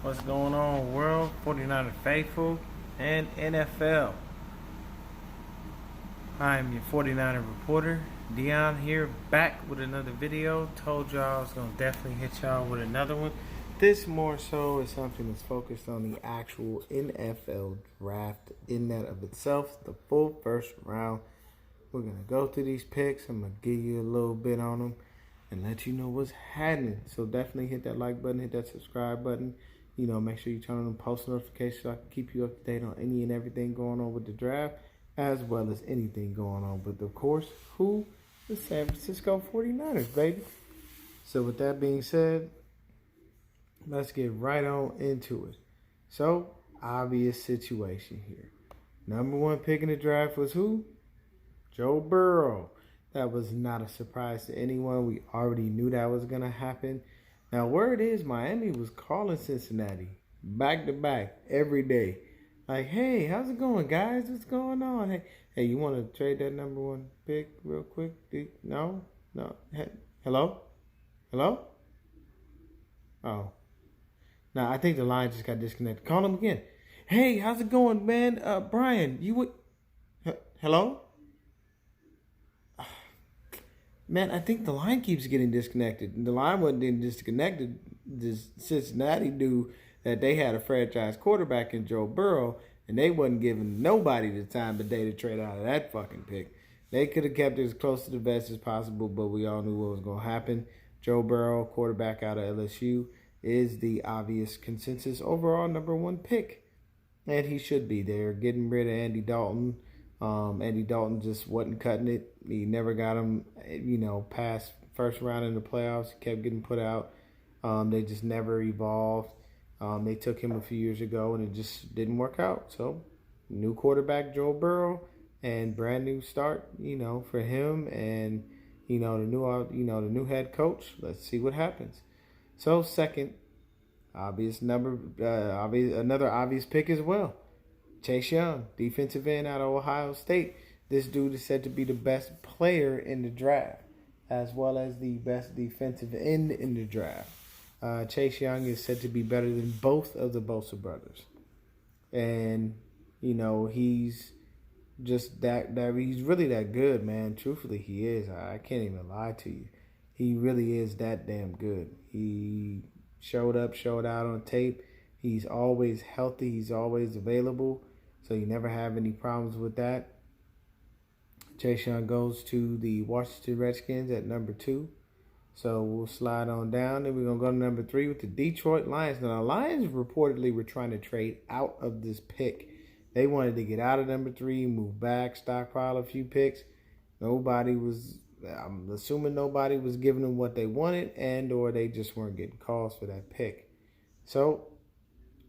What's going on, world? 49er Faithful and NFL. I'm your 49er reporter, Dion here, back with another video. Told y'all I was going to definitely hit y'all with another one. This more so is something that's focused on the actual NFL draft in that of itself, the full first round. We're going to go through these picks. I'm going to give you a little bit on them and let you know what's happening. So definitely hit that like button, hit that subscribe button. Make sure you turn on post notifications so I can keep you up to date on any and everything going on with the draft, as well as anything going on with, of course, who? The San Francisco 49ers, baby. So with that being said, let's get right on into it. So, obvious situation here. Number one pick in the draft was who? Joe Burrow. That was not a surprise to anyone. We already knew that was going to happen. Now, word is Miami was calling Cincinnati back to back every day. Like, hey, how's it going, guys? What's going on? Hey, you want to trade that number one pick real quick? No? Hey, hello? Hello? Oh. Now, I think the line just got disconnected. Call him again. Hey, how's it going, man? Brian, you would... Hello? Man, I think the line keeps getting disconnected. The line wasn't getting disconnected. Cincinnati knew that they had a franchise quarterback in Joe Burrow, and they wasn't giving nobody the time of day to trade out of that fucking pick. They could have kept it as close to the vest as possible, but we all knew what was going to happen. Joe Burrow, quarterback out of LSU, is the obvious consensus overall number one pick. And he should be there. Getting rid of Andy Dalton. Andy Dalton just wasn't cutting it. He never got him, past first round in the playoffs. He kept getting put out. They just never evolved. They took him a few years ago, and it just didn't work out. So, new quarterback Joe Burrow, and brand new start, for him, and the new head coach. Let's see what happens. So, second, another obvious pick as well. Chase Young, defensive end out of Ohio State. This dude is said to be the best player in the draft, as well as the best defensive end in the draft. Chase Young is said to be better than both of the Bosa brothers. And, he's just he's really that good, man. Truthfully, he is. I can't even lie to you. He really is that damn good. He showed out on tape. He's always healthy. He's always available. So you never have any problems with that. Chase Young goes to the Washington Redskins at number 2. So we'll slide on down. Then we're going to go to number 3 with the Detroit Lions. Now, the Lions reportedly were trying to trade out of this pick. They wanted to get out of number 3, move back, stockpile a few picks. I'm assuming nobody was giving them what they wanted, and or they just weren't getting calls for that pick. So,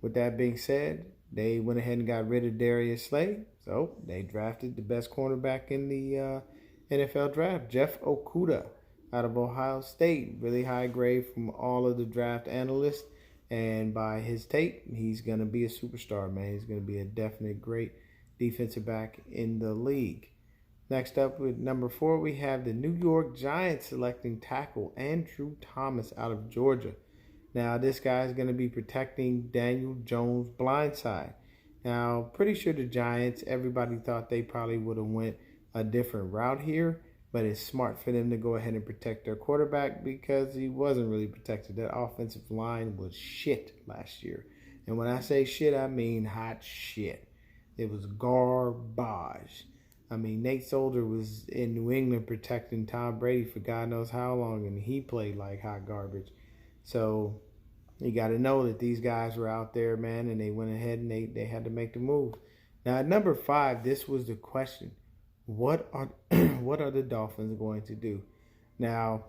with that being said, they went ahead and got rid of Darius Slay. So they drafted the best cornerback in the NFL draft, Jeff Okudah out of Ohio State. Really high grade from all of the draft analysts. And by his tape, he's going to be a superstar, man. He's going to be a definite great defensive back in the league. Next up with number 4, we have the New York Giants selecting tackle Andrew Thomas out of Georgia. Now, this guy is going to be protecting Daniel Jones' blindside. Now, pretty sure the Giants, everybody thought they probably would have went a different route here, but it's smart for them to go ahead and protect their quarterback because he wasn't really protected. That offensive line was shit last year. And when I say shit, I mean hot shit. It was garbage. I mean, Nate Soldier was in New England protecting Tom Brady for God knows how long, and he played like hot garbage. So you got to know that these guys were out there, man, and they went ahead and they had to make the move. Now, at number 5, this was the question. What are the Dolphins going to do? Now,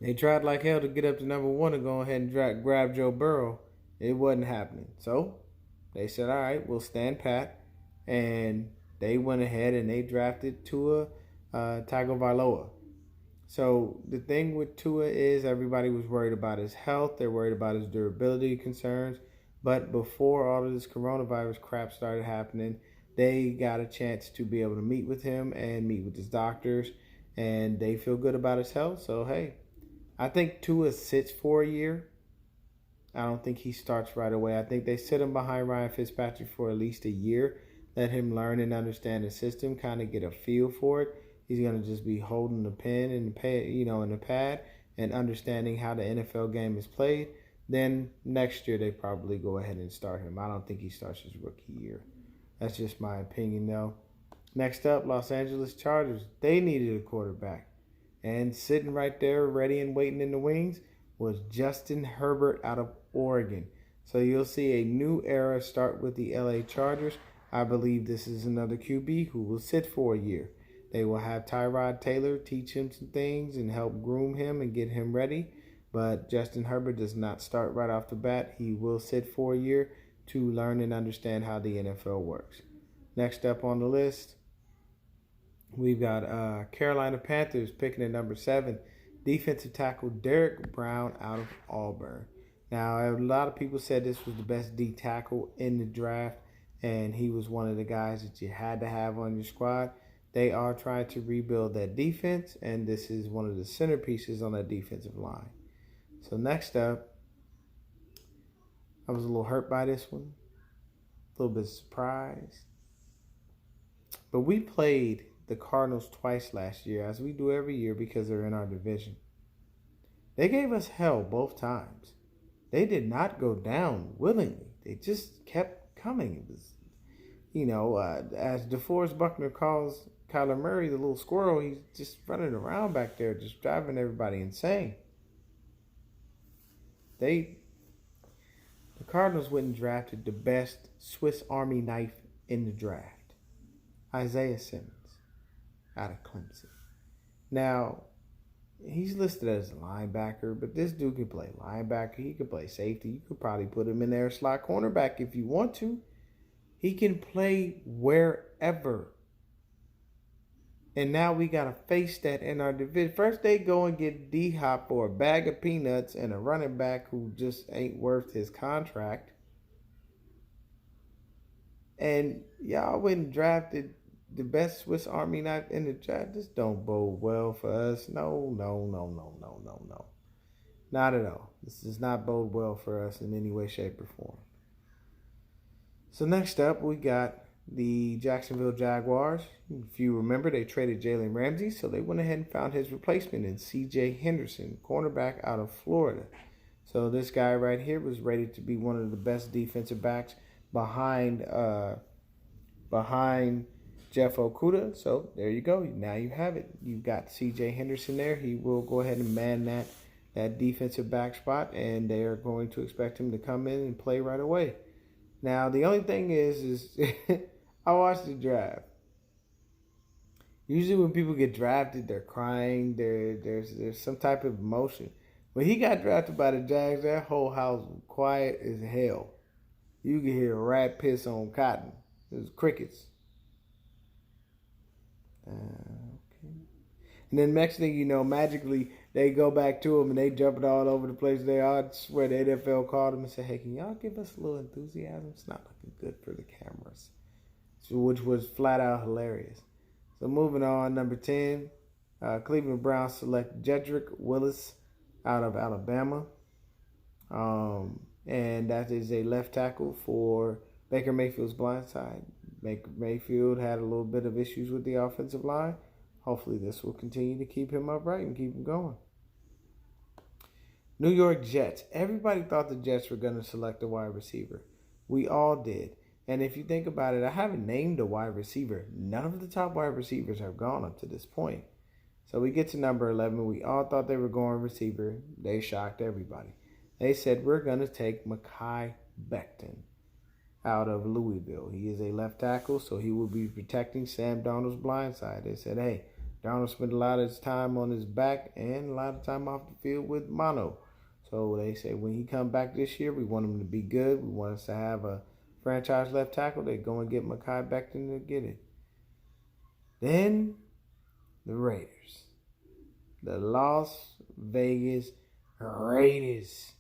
they tried like hell to get up to number 1 and go ahead and grab Joe Burrow. It wasn't happening. So they said, all right, we'll stand pat. And they went ahead and they drafted Tua Tagovailoa. So the thing with Tua is everybody was worried about his health. They're worried about his durability concerns. But before all of this coronavirus crap started happening, they got a chance to be able to meet with him and meet with his doctors. And they feel good about his health. So, hey, I think Tua sits for a year. I don't think he starts right away. I think they sit him behind Ryan Fitzpatrick for at least a year, let him learn and understand the system, kind of get a feel for it. He's gonna just be holding the pen and the pad, in the pad, and understanding how the NFL game is played. Then next year they probably go ahead and start him. I don't think he starts his rookie year. That's just my opinion, though. Next up, Los Angeles Chargers. They needed a quarterback, and sitting right there, ready and waiting in the wings, was Justin Herbert out of Oregon. So you'll see a new era start with the LA Chargers. I believe this is another QB who will sit for a year. They will have Tyrod Taylor teach him some things and help groom him and get him ready. But Justin Herbert does not start right off the bat. He will sit for a year to learn and understand how the NFL works. Next up on the list, we've got Carolina Panthers picking at number 7, defensive tackle Derek Brown out of Auburn. Now, a lot of people said this was the best D tackle in the draft, and he was one of the guys that you had to have on your squad. They are trying to rebuild that defense, and this is one of the centerpieces on that defensive line. So next up, I was a little hurt by this one, a little bit surprised. But we played the Cardinals twice last year, as we do every year because they're in our division. They gave us hell both times. They did not go down willingly. They just kept coming. It was, as DeForest Buckner calls Kyler Murray the little squirrel, he's just running around back there, just driving everybody insane. The Cardinals went and drafted the best Swiss Army knife in the draft, Isaiah Simmons, out of Clemson. Now, he's listed as a linebacker, but this dude can play linebacker. He can play safety. You could probably put him in there slot cornerback if you want to. He can play wherever. And now we got to face that in our division. First, they go and get D-Hop for a bag of peanuts and a running back who just ain't worth his contract. And y'all went and drafted the best Swiss Army knife in the draft. This don't bode well for us. No. Not at all. This does not bode well for us in any way, shape, or form. So next up, we got the Jacksonville Jaguars. If you remember, they traded Jalen Ramsey, so they went ahead and found his replacement in C.J. Henderson, cornerback out of Florida. So this guy right here was rated to be one of the best defensive backs behind Jeff Okudah. So there you go. Now you have it. You've got C.J. Henderson there. He will go ahead and man that defensive back spot, and they are going to expect him to come in and play right away. Now, the only thing is I watched the draft. Usually when people get drafted, they're crying. There's some type of emotion. When he got drafted by the Jags, that whole house was quiet as hell. You could hear a rat piss on cotton. It was crickets. Okay. And then next thing you know, magically, they go back to him and they jumping all over the place. I swear the NFL called him and said, hey, can y'all give us a little enthusiasm? It's not looking good for the cameras. So, which was flat out hilarious. So moving on, number 10, Cleveland Browns select Jedrick Willis out of Alabama. And that is a left tackle for Baker Mayfield's blind side. Baker Mayfield had a little bit of issues with the offensive line. Hopefully this will continue to keep him upright and keep him going. New York Jets. Everybody thought the Jets were going to select a wide receiver. We all did. And if you think about it, I haven't named a wide receiver. None of the top wide receivers have gone up to this point. So we get to number 11. We all thought they were going receiver. They shocked everybody. They said, we're going to take Mekhi Becton out of Louisville. He is a left tackle, so he will be protecting Sam Darnold's blind side. They said, hey, Darnold spent a lot of his time on his back and a lot of time off the field with mono. So they say when he come back this year, we want him to be good. We want us to have a franchise left tackle. They go and get Mekhi Becton to get it. Then the Raiders. The Las Vegas Raiders.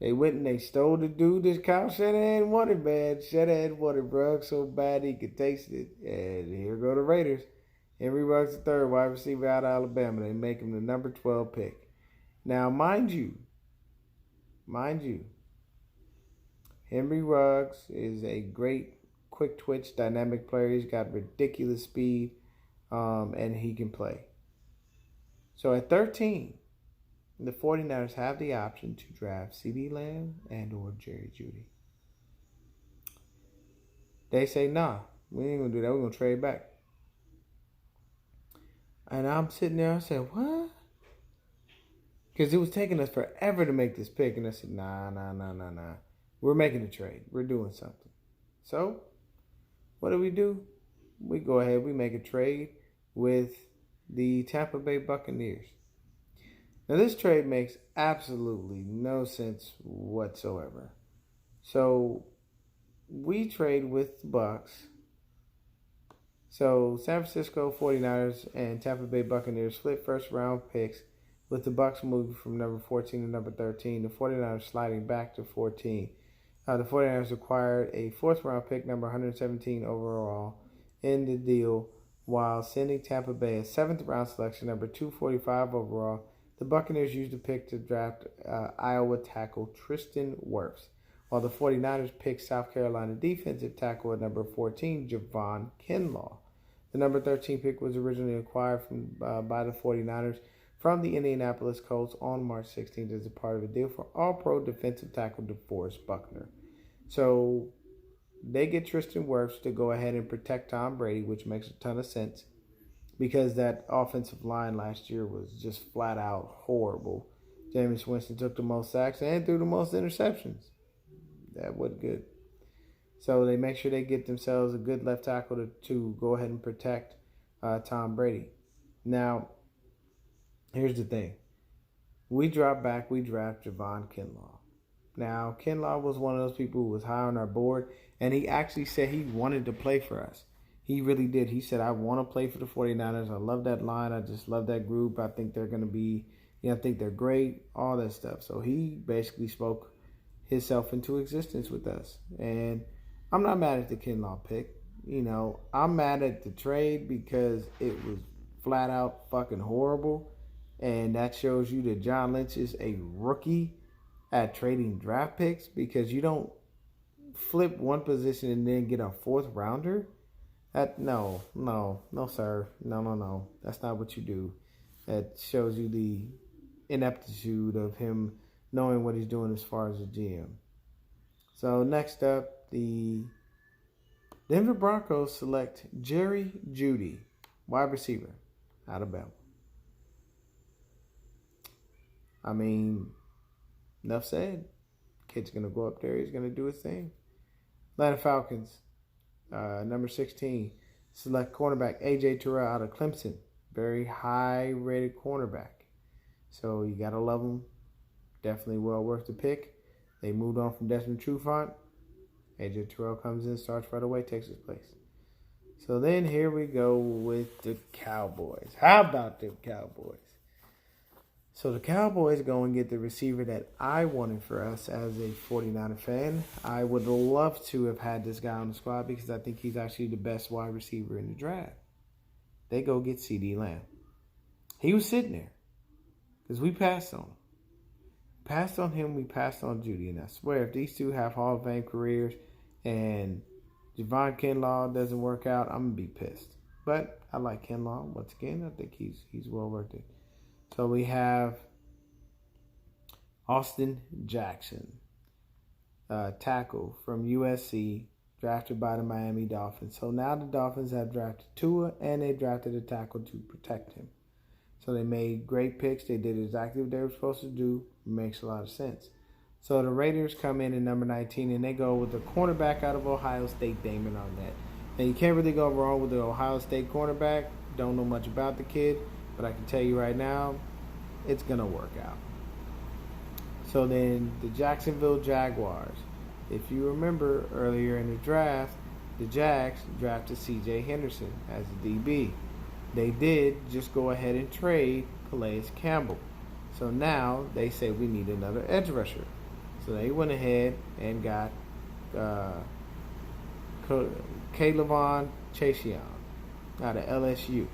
They went and they stole the dude that Kyle Shanahan wanted, man. Shanahan wanted Ruggs so bad he could taste it. And here go the Raiders. Henry Ruggs III, wide receiver out of Alabama. They make him the number 12 pick. Now, mind you, mind you, Henry Ruggs is a great quick twitch, dynamic player. He's got ridiculous speed, and he can play. So at 13, the 49ers have the option to draft CeeDee Lamb and or Jerry Jeudy. They say, nah, we ain't going to do that. We're going to trade back. And I'm sitting there, I said, what? Because it was taking us forever to make this pick. And I said, nah. We're making a trade. We're doing something. So, what do? We go ahead, we make a trade with the Tampa Bay Buccaneers. Now, this trade makes absolutely no sense whatsoever. So, we trade with the Bucks. So, San Francisco 49ers and Tampa Bay Buccaneers split first-round picks, with the Bucks moving from number 14 to number 13, the 49ers sliding back to 14. The 49ers acquired a fourth-round pick, number 117 overall, in the deal, while sending Tampa Bay a seventh-round selection, number 245 overall. The Buccaneers used the pick to draft Iowa tackle Tristan Wirfs, while the 49ers picked South Carolina defensive tackle at number 14, Javon Kinlaw. The number 13 pick was originally acquired by the 49ers from the Indianapolis Colts on March 16th as a part of a deal for All-Pro defensive tackle DeForest Buckner. So they get Tristan Wirfs to go ahead and protect Tom Brady, which makes a ton of sense because that offensive line last year was just flat out horrible. Jameis Winston took the most sacks and threw the most interceptions. That wasn't good. So they make sure they get themselves a good left tackle to go ahead and protect Tom Brady. Now, here's the thing. We drop back, we draft Javon Kinlaw. Now, Kinlaw was one of those people who was high on our board, and he actually said he wanted to play for us. He really did. He said, I want to play for the 49ers. I love that line. I just love that group. I think they're going to be, I think they're great, all that stuff. So he basically spoke himself into existence with us. And I'm not mad at the Kinlaw pick. I'm mad at the trade because it was flat out fucking horrible. And that shows you that John Lynch is a rookie at trading draft picks because you don't flip one position and then get a fourth rounder. No, sir. No. That's not what you do. That shows you the ineptitude of him knowing what he's doing as far as a GM. So next up, the Denver Broncos select Jerry Jeudy, wide receiver, Alabama. I mean, enough said. Kid's going to go up there. He's going to do his thing. Atlanta Falcons, number 16, select cornerback A.J. Terrell out of Clemson. Very high-rated cornerback. So you got to love him. Definitely well worth the pick. They moved on from Desmond Trufant. A.J. Terrell comes in, starts right away, takes his place. So then here we go with the Cowboys. How about them Cowboys? So the Cowboys go and get the receiver that I wanted for us as a 49er fan. I would love to have had this guy on the squad because I think he's actually the best wide receiver in the draft. They go get CeeDee Lamb. He was sitting there because we passed on him. Passed on him, we passed on Jeudy. And I swear, if these two have Hall of Fame careers and Javon Kinlaw doesn't work out, I'm going to be pissed. But I like Kinlaw. Once again, I think he's well worth it. So we have Austin Jackson, tackle from USC, drafted by the Miami Dolphins. So now the Dolphins have drafted Tua, and they drafted a tackle to protect him. So they made great picks. They did exactly what they were supposed to do. It makes a lot of sense. So the Raiders come in at number 19, and they go with the cornerback out of Ohio State, Damon Arnette. And you can't really go wrong with the Ohio State cornerback. Don't know much about the kid, but I can tell you right now, it's going to work out. So then the Jacksonville Jaguars. If you remember earlier in the draft, the Jags drafted C.J. Henderson as a DB. They did just go ahead and trade Calais Campbell. So now they say we need another edge rusher. So they went ahead and got K'Lavon Chaisson out of LSU.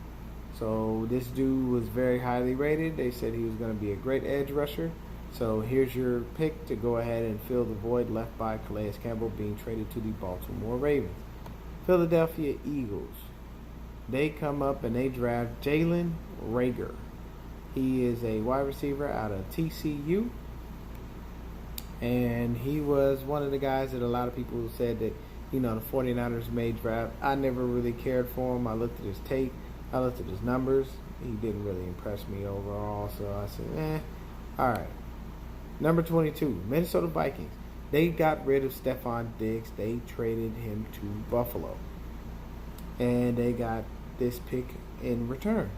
So this dude was very highly rated. They said he was going to be a great edge rusher. So here's your pick to go ahead and fill the void left by Calais Campbell being traded to the Baltimore Ravens. Philadelphia Eagles. They come up and they draft Jalen Reagor. He is a wide receiver out of TCU. And he was one of the guys that a lot of people said that, the 49ers may draft. I never really cared for him. I looked at his tape. I looked at his numbers. He didn't really impress me overall. So I said, all right. Number 22, Minnesota Vikings. They got rid of Stephon Diggs. They traded him to Buffalo. And they got this pick in return.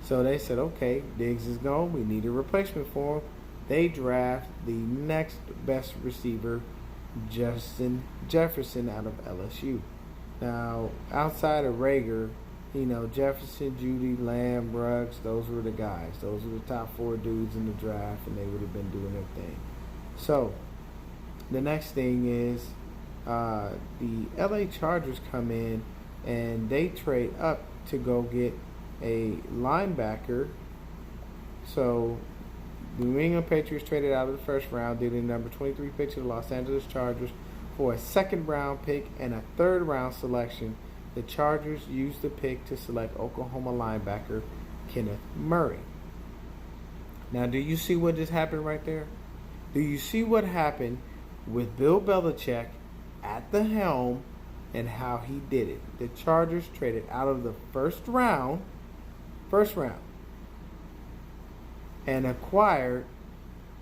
So they said, okay, Diggs is gone. We need a replacement for him. They draft the next best receiver, Justin Jefferson out of LSU. Now, outside of Reagor, Jefferson, Judy, Lamb, Ruggs, those were the guys. Those were the top 4 dudes in the draft, and they would have been doing their thing. So, the next thing is the LA Chargers come in, and they trade up to go get a linebacker. So, the New England Patriots traded out of the first round due to the number 23 pick to the Los Angeles Chargers for a second-round pick and a third-round selection. The Chargers used the pick to select Oklahoma linebacker Kenneth Murray. Now, do you see what just happened right there? Do you see what happened with Bill Belichick at the helm and how he did it? The Chargers traded out of the first round, and acquired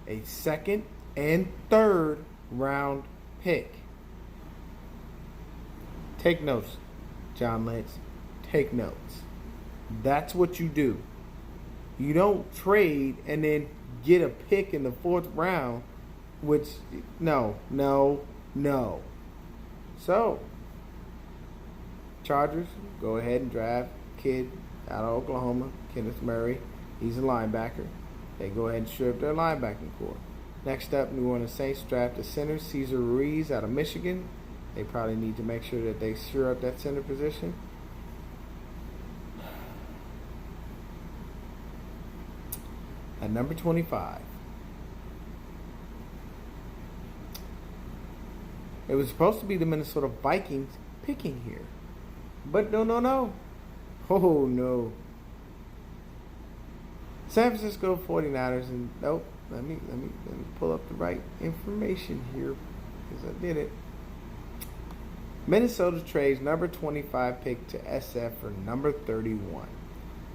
a second and third round pick. Take notes, John Lynch. Take notes. That's what you do. You don't trade and then get a pick in the 4th round, which, no. So, Chargers, go ahead and draft kid out of Oklahoma, Kenneth Murray. He's a linebacker. They go ahead and shore up their linebacking core. Next up, New Orleans Saints draft a center, Cesar Ruiz out of Michigan. They probably need to make sure that they shore up that center position. At number 25, it was supposed to be the Minnesota Vikings picking here. But no. Oh, no. San Francisco 49ers, and nope, let me pull up the right information here, because I did it. Minnesota trades number 25 pick to SF for number 31.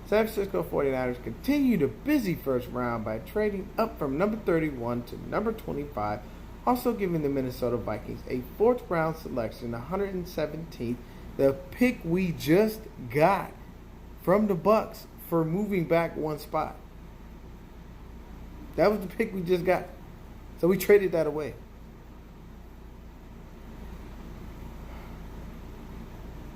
San Francisco 49ers continue the busy first round by trading up from number 31 to number 25, also giving the Minnesota Vikings a 4th round selection, 117th, the pick we just got from the Bucks for moving back one spot. That was the pick we just got. So we traded that away.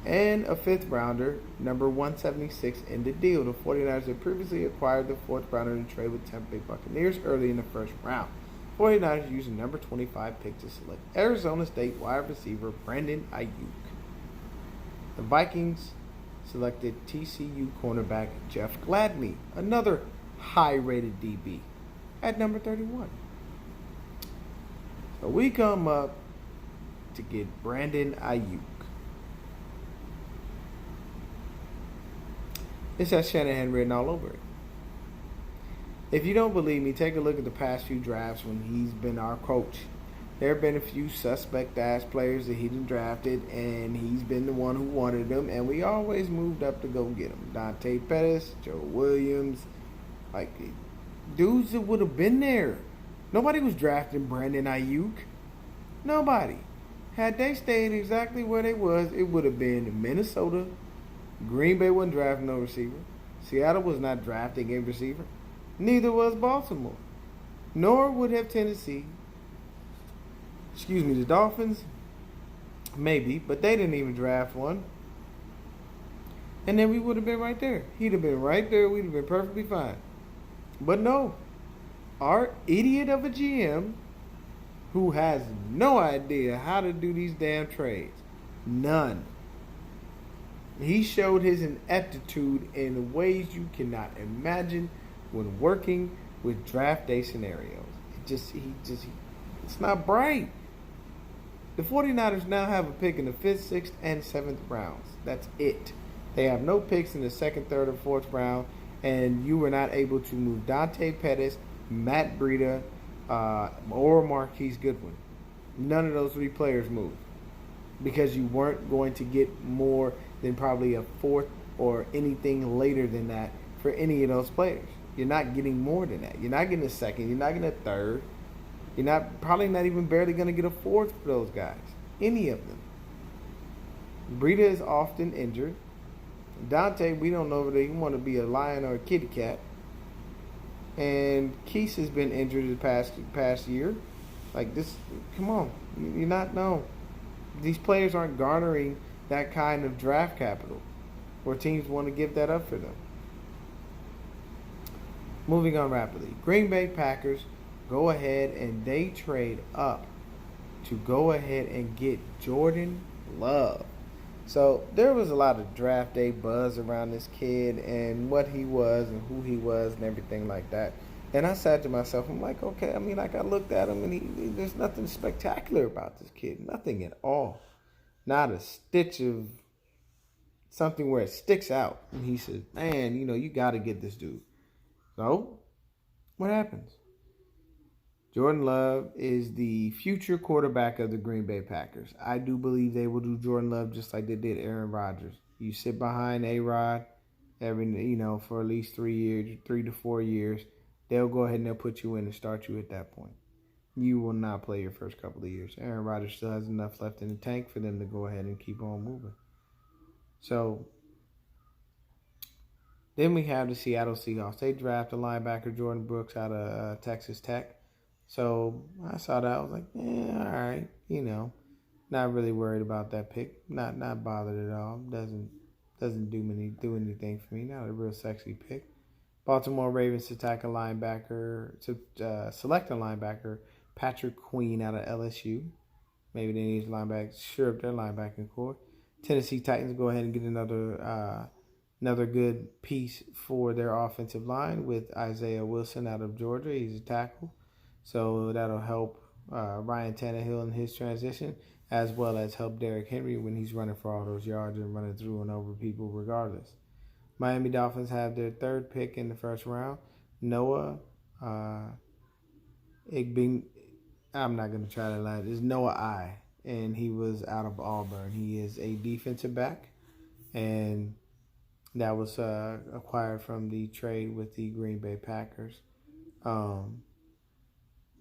And a 5th rounder, number 176 in the deal. The 49ers had previously acquired the 4th rounder in a trade with Tampa Bay Buccaneers early in the first round. 49ers used the number 25 pick to select Arizona State wide receiver Brandon Ayuk. The Vikings selected TCU cornerback Jeff Gladney, another high-rated DB, at number 31. So we come up to get Brandon Ayuk. This has Shanahan written all over it. If you don't believe me, take a look at the past few drafts when he's been our coach. There have been a few suspect-ass players that he done drafted, and he's been the one who wanted them, and we always moved up to go get them. Dante Pettis, Joe Williams, like dudes that would have been there. Nobody was drafting Brandon Ayuk. Nobody. Had they stayed exactly where they was, it would have been Minnesota. Green Bay wasn't drafting no receiver. Seattle was not drafting a receiver. Neither was Baltimore. Nor would have Tennessee. The Dolphins, maybe, but they didn't even draft one. And then we would have been right there. He'd have been right there. We'd have been perfectly fine. But no. Our idiot of a GM who has no idea how to do these damn trades. None. He showed his ineptitude in ways you cannot imagine when working with draft day scenarios. It's not bright. The 49ers now have a pick in the 5th, 6th, and 7th rounds. That's it. They have no picks in the 2nd, 3rd, or 4th round, and you were not able to move Dante Pettis, Matt Breida, or Marquise Goodwin. None of those three players moved because you weren't going to get more than probably a 4th or anything later than that for any of those players. You're not getting more than that. You're not getting a 2nd. You're not getting a 3rd. You're probably not even barely going to get a 4th for those guys. Any of them. Breida is often injured. Dante, we don't know whether he want to be a lion or a kitty cat. And Keese has been injured the past year. Like this, come on. You're not, no. These players aren't garnering that kind of draft capital where teams want to give that up for them. Moving on rapidly. Green Bay Packers go ahead and they trade up to go ahead and get Jordan Love. So there was a lot of draft day buzz around this kid and what he was and who he was and everything like that. And I said to myself, I'm like, okay, I mean, like I looked at him and there's nothing spectacular about this kid. Nothing at all. Not a stitch of something where it sticks out. And he says, man, you got to get this dude. So what happens? Jordan Love is the future quarterback of the Green Bay Packers. I do believe they will do Jordan Love just like they did Aaron Rodgers. You sit behind A-Rod for at least 3 to 4 years. They'll go ahead and they'll put you in and start you at that point. You will not play your first couple of years. Aaron Rodgers still has enough left in the tank for them to go ahead and keep on moving. So then we have the Seattle Seahawks. They draft a linebacker, Jordan Brooks, out of Texas Tech. So I saw that. I was like, all right, not really worried about that pick. Not bothered at all. Doesn't do anything for me. Not a real sexy pick. Baltimore Ravens select a linebacker, Patrick Queen out of LSU. Maybe they need to shore up their linebacking core. Tennessee Titans go ahead and get another good piece for their offensive line with Isaiah Wilson out of Georgia. He's a tackle. So that'll help Ryan Tannehill in his transition, as well as help Derrick Henry when he's running for all those yards and running through and over people regardless. Miami Dolphins have their 3rd pick in the 1st round. Noah Igbing, I'm not going to try to lie. It's Noah I, and he was out of Auburn. He is a defensive back, and that was acquired from the trade with the Green Bay Packers.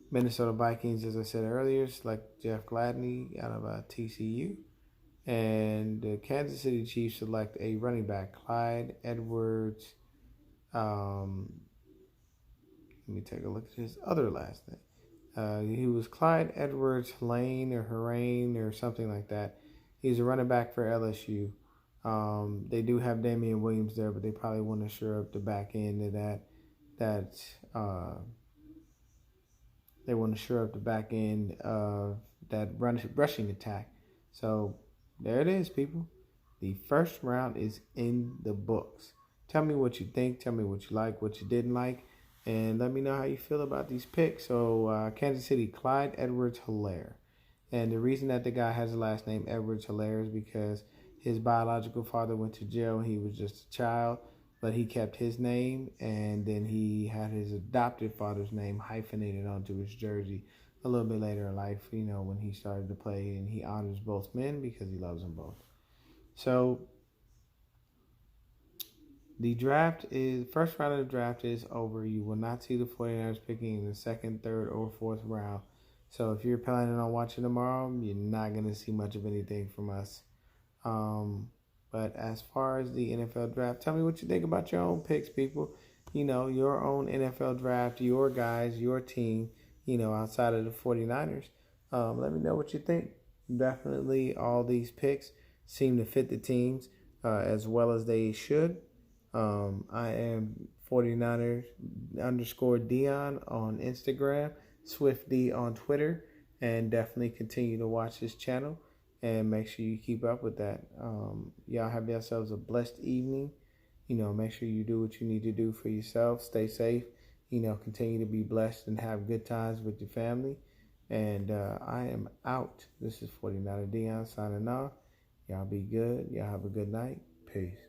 Minnesota Vikings, as I said earlier, select Jeff Gladney out of TCU. And the Kansas City Chiefs select a running back, Clyde Edwards. Let me take a look at his other last name. He was Clyde Edwards Lane or Harain or something like that. He's a running back for LSU. They do have Damian Williams there, but they probably want to shore up the back end of they want to shore up the back end of that rushing attack. So there it is, people. The 1st round is in the books. Tell me what you think. Tell me what you like, what you didn't like, and let me know how you feel about these picks. So Kansas City, Clyde Edwards-Helaire. And the reason that the guy has the last name Edwards-Helaire is because his biological father went to jail when he was just a child, but he kept his name, and then he had his adopted father's name hyphenated onto his jersey a little bit later in life, when he started to play, and he honors both men because he loves them both. So the first round of the draft is over. You will not see the 49ers picking in the 2nd, 3rd, or 4th round. So if you're planning on watching tomorrow, you're not going to see much of anything from us. But as far as the NFL draft, tell me what you think about your own picks, people. Your own NFL draft, your guys, your team, outside of the 49ers. Let me know what you think. Definitely all these picks seem to fit the teams as well as they should. I am 49ers _Dion on Instagram, SwiftD on Twitter, and definitely continue to watch this channel and make sure you keep up with that. Y'all have yourselves a blessed evening. Make sure you do what you need to do for yourself. Stay safe continue to be blessed and have good times with your family. And I am out. This is 49er Dion signing off. Y'all be good. Y'all have a good night. Peace.